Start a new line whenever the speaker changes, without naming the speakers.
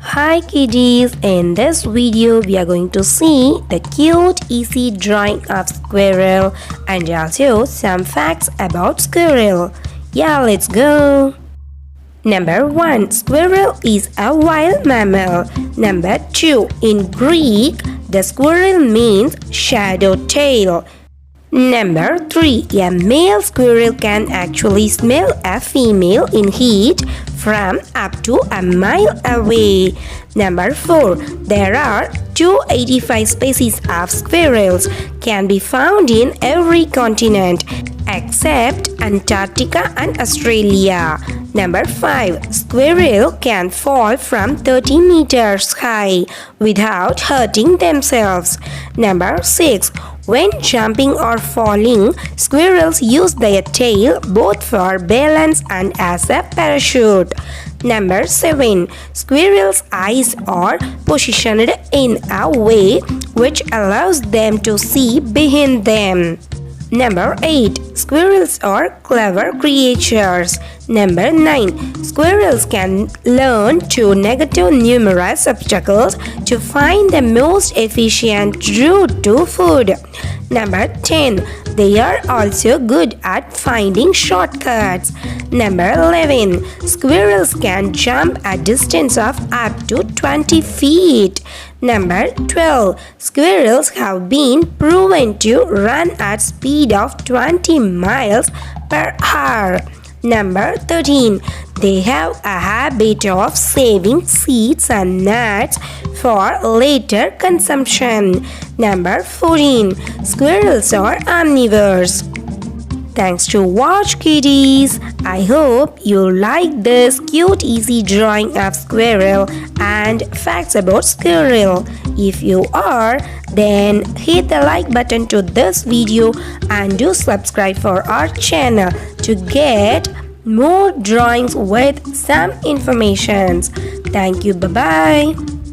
Hi kiddies, in this video we are going to see the cute easy drawing of squirrel and also some facts about squirrel. Yeah, let's go. Number 1. Squirrel is a wild mammal. Number 2. In Greek, the squirrel means shadow tail. Number 3. A male squirrel can actually smell a female in heat from up to a mile away. Number 4. There are 285 species of squirrels can be found in every continent except Antarctica and Australia. Number 5. Squirrel can fall from 30 meters high without hurting themselves. Number 6. When jumping or falling, squirrels use their tail both for balance and as a parachute. Number 7. Squirrels' eyes are positioned in a way which allows them to see behind them. Number 8. Squirrels are clever creatures. Number 9. Squirrels can learn to navigate numerous obstacles to find the most efficient route to food. Number 10. They are also good at finding shortcuts. Number 11. Squirrels can jump a distance of up to 20 feet. Number 12. Squirrels have been proven to run at speed of 20 miles per hour. Number 13. They have a habit of saving seeds and nuts for later consumption. Number 14. Squirrels are omnivores. Thanks to watch kiddies. I hope you like this cute easy drawing of squirrel and facts about squirrel. If you are, then hit the like button to this video and do subscribe for our channel to get more drawings with some informations. Thank you. Bye-bye.